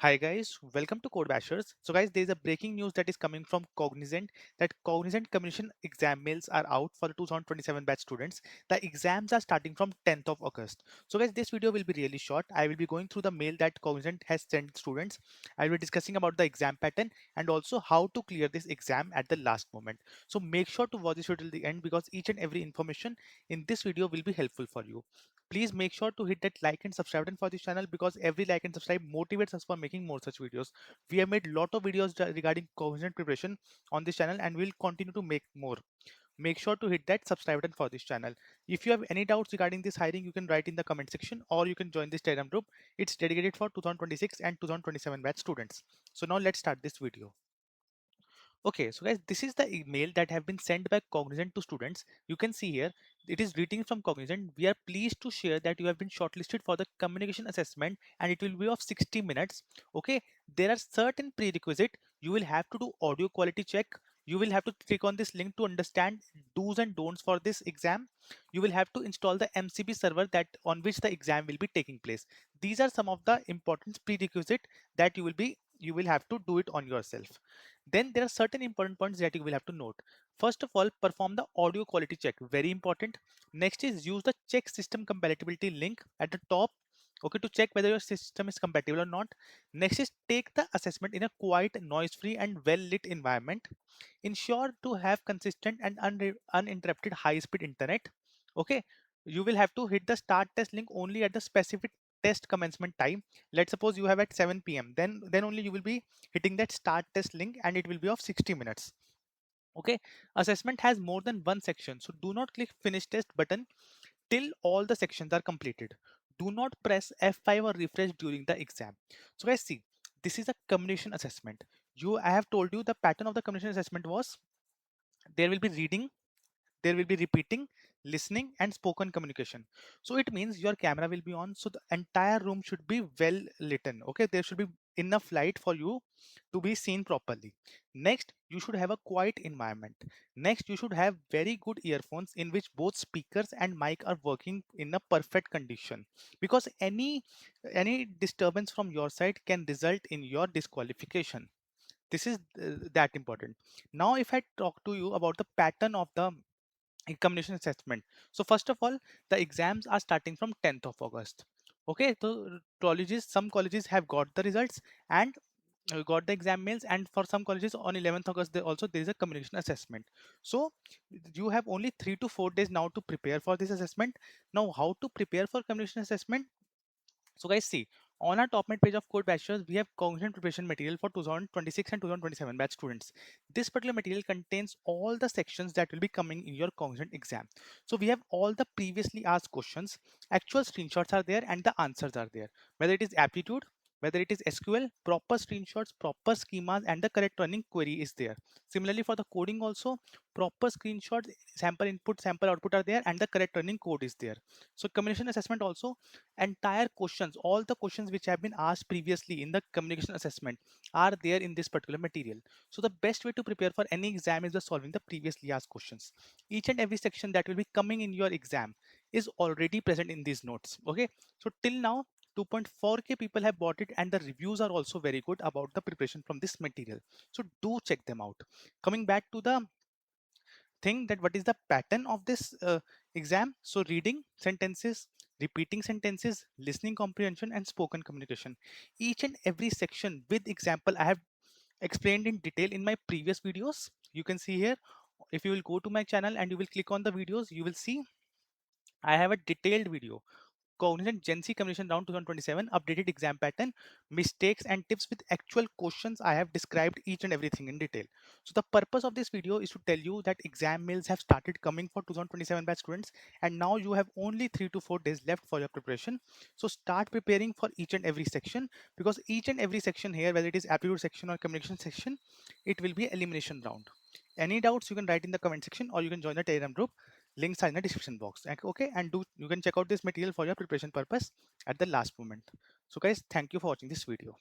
Hi guys, welcome to Code Bashers. So guys, there is a breaking news that is coming from Cognizant that Cognizant Commission exam mails are out for the 2027 batch students. The exams are starting from 10th of August. So guys, this video will be really short. I will be going through the mail that Cognizant has sent students. I will be discussing about the exam pattern and also how to clear this exam at the last moment. So make sure to watch this video till the end because each and every information in this video will be helpful for you. Please make sure to hit that like and subscribe button for this channel because every like and subscribe motivates us for making more such videos. We have made lot of videos regarding cognizant preparation on this channel and we'll continue to make more. Make sure to hit that subscribe button for this channel. If you have any doubts regarding this hiring, you can write in the comment section or you can join this Telegram group. It's dedicated for 2026 and 2027 batch students. So now let's start this video. Okay, so guys, this is the email that have been sent by Cognizant to students. You can see here, it is written from Cognizant. We are pleased to share that you have been shortlisted for the communication assessment and it will be of 60 minutes. Okay, there are certain prerequisites. You will have to do audio quality check. You will have to click on this link to understand do's and don'ts for this exam. You will have to install the MCP server that on which the exam will be taking place. These are some of the important prerequisites that you will have to do it on yourself. Then there are certain important points that you will have to note. First of all, perform the audio quality check, very important. Next is use the check system compatibility link at the top, okay, to check whether your system is compatible or not. Next is take the assessment in a quiet, noise free and well lit environment. Ensure to have consistent and uninterrupted high speed internet. Okay, you will have to hit the start test link only at the specific test commencement time. Let's suppose you have at 7 p.m, then only you will be hitting that start test link and it will be of 60 minutes. Okay, assessment has more than one section, so do not click finish test button till all the sections are completed. Do not press F5 or refresh during the exam. So guys, see, this is a communication assessment. I have told you the pattern of the communication assessment was there will be reading, there will be repeating, listening and spoken communication. So it means your camera will be on, so the entire room should be well lit in. Okay, there should be enough light for you to be seen properly. Next, you should have a quiet environment. Next, you should have very good earphones in which both speakers and mic are working in a perfect condition, because any disturbance from your side can result in your disqualification. This is that important. Now if I talk to you about the pattern of the examination assessment. So first of all, the exams are starting from 10th of August. Okay, so colleges, some colleges have got the results and got the exam mails, and for some colleges on 11th August there is a communication assessment. So you have only 3 to 4 days now to prepare for this assessment. Now how to prepare for communication assessment? So guys, see, on our top mid page of Code Bachelors, we have Cognizant preparation material for 2026 and 2027 batch students. This particular material contains all the sections that will be coming in your Cognizant exam. So we have all the previously asked questions, actual screenshots are there and the answers are there. Whether it is aptitude, whether it is SQL, proper screenshots, proper schemas and the correct running query is there. Similarly for the coding also, proper screenshots, sample input, sample output are there and the correct running code is there. So combination assessment also, entire questions, all the questions which have been asked previously in the communication assessment are there in this particular material. So the best way to prepare for any exam is by solving the previously asked questions. Each and every section that will be coming in your exam is already present in these notes. Okay, so till now 2.4k people have bought it and the reviews are also very good about the preparation from this material, so do check them out. Coming back to the thing, that what is the pattern of this exam? So reading sentences, repeating sentences, listening comprehension and spoken communication. Each and every section with example I have explained in detail in my previous videos. You can see here, if you will go to my channel and you will click on the videos, you will see I have a detailed video, Cognizant GenC Communication Round 2027 updated exam pattern, mistakes and tips with actual questions. I have described each and everything in detail. So the purpose of this video is to tell you that exam mails have started coming for 2027 batch students and now you have only 3 to 4 days left for your preparation. So start preparing for each and every section, because each and every section here, whether it is aptitude section or communication section, it will be elimination round. Any doubts you can write in the comment section or you can join the Telegram group. Links are in the description box. Okay, and you can check out this material for your preparation purpose at the last moment. So guys, thank you for watching this video.